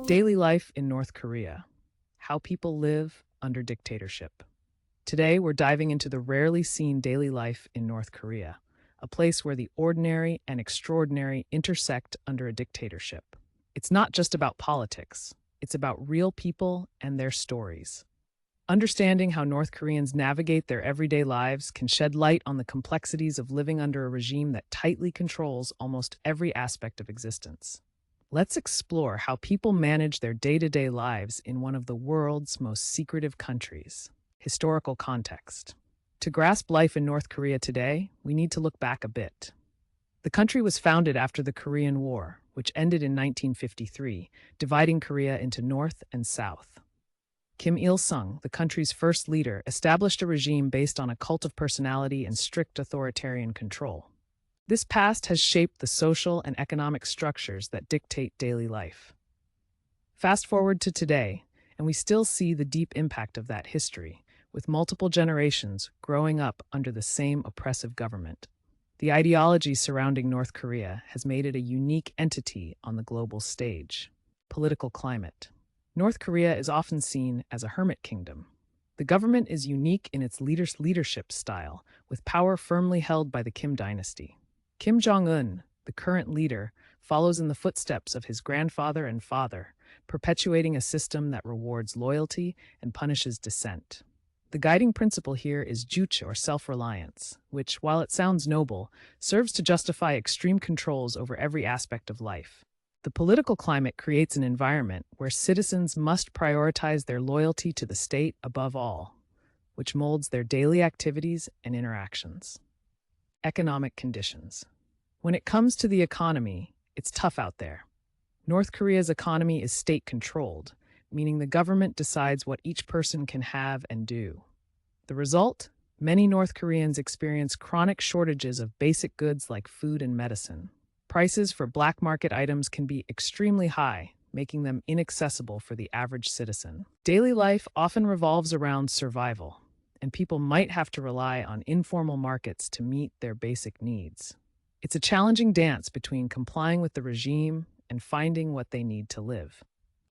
Daily life in North Korea. How people live under dictatorship. Today, we're diving into the rarely seen daily life in North Korea, a place where the ordinary and extraordinary intersect under a dictatorship. It's not just about politics, it's about real people and their stories. Understanding how North Koreans navigate their everyday lives can shed light on the complexities of living under a regime that tightly controls almost every aspect of existence. Let's explore how people manage their day-to-day lives in one of the world's most secretive countries. Historical context. To grasp life in North Korea today, we need to look back a bit. The country was founded after the Korean War, which ended in 1953, dividing Korea into North and South. Kim Il-sung, the country's first leader, established a regime based on a cult of personality and strict authoritarian control. This past has shaped the social and economic structures that dictate daily life. Fast forward to today, and we still see the deep impact of that history, with multiple generations growing up under the same oppressive government. The ideology surrounding North Korea has made it a unique entity on the global stage. Political climate. North Korea is often seen as a hermit kingdom. The government is unique in its leadership style, with power firmly held by the Kim dynasty. Kim Jong Un, the current leader, follows in the footsteps of his grandfather and father, perpetuating a system that rewards loyalty and punishes dissent. The guiding principle here is juche, or self-reliance, which, while it sounds noble, serves to justify extreme controls over every aspect of life. The political climate creates an environment where citizens must prioritize their loyalty to the state above all, which molds their daily activities and interactions. Economic conditions. When it comes to the economy, it's tough out there. North Korea's economy is state-controlled, meaning the government decides what each person can have and do. The result? Many North Koreans experience chronic shortages of basic goods like food and medicine. Prices for black market items can be extremely high, making them inaccessible for the average citizen. Daily life often revolves around survival, and people might have to rely on informal markets to meet their basic needs. It's a challenging dance between complying with the regime and finding what they need to live.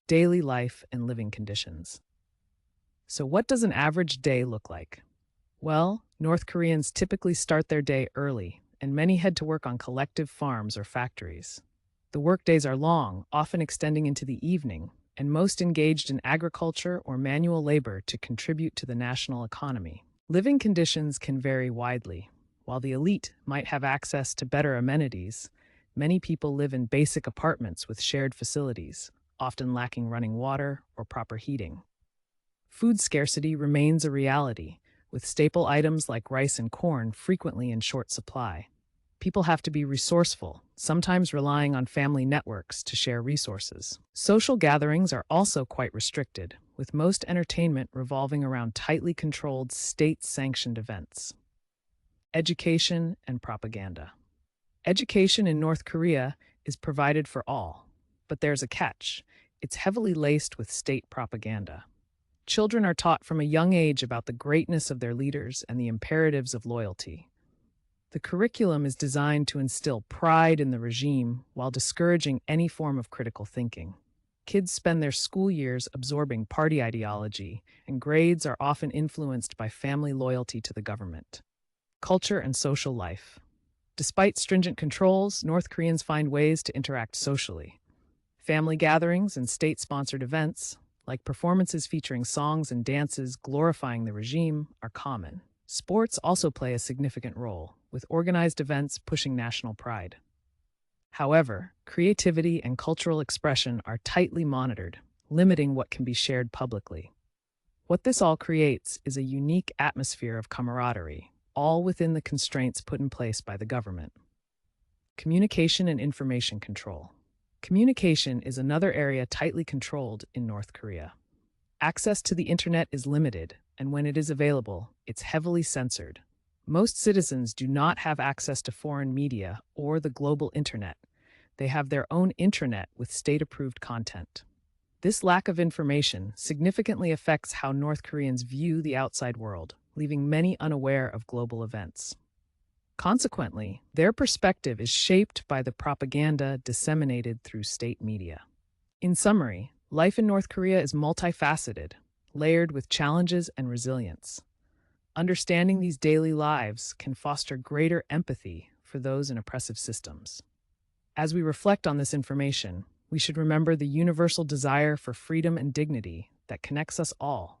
Daily life and living conditions. So what does an average day look like? Well, North Koreans typically start their day early, and many head to work on collective farms or factories. The workdays are long, often extending into the evening, and most engaged in agriculture or manual labor to contribute to the national economy. Living conditions can vary widely. While the elite might have access to better amenities, many people live in basic apartments with shared facilities, often lacking running water or proper heating. Food scarcity remains a reality, with staple items like rice and corn frequently in short supply. People have to be resourceful, sometimes relying on family networks to share resources. Social gatherings are also quite restricted, with most entertainment revolving around tightly controlled state-sanctioned events. Education and propaganda. Education in North Korea is provided for all, but there's a catch. It's heavily laced with state propaganda. Children are taught from a young age about the greatness of their leaders and the imperatives of loyalty. The curriculum is designed to instill pride in the regime while discouraging any form of critical thinking. Kids spend their school years absorbing party ideology, and grades are often influenced by family loyalty to the government. Culture and social life. Despite stringent controls, North Koreans find ways to interact socially. Family gatherings and state-sponsored events, like performances featuring songs and dances glorifying the regime, are common. Sports also play a significant role, with organized events pushing national pride. However, creativity and cultural expression are tightly monitored, limiting what can be shared publicly. What this all creates is a unique atmosphere of camaraderie, all within the constraints put in place by the government. Communication and information control. Communication is another area tightly controlled in North Korea. Access to the internet is limited, and when it is available, it's heavily censored. Most citizens do not have access to foreign media or the global internet. They have their own intranet with state-approved content. This lack of information significantly affects how North Koreans view the outside world, leaving many unaware of global events. Consequently, their perspective is shaped by the propaganda disseminated through state media. In summary, Life in North Korea is multifaceted, layered with challenges and resilience. Understanding these daily lives can foster greater empathy for those in oppressive systems. As we reflect on this information, we should remember the universal desire for freedom and dignity that connects us all.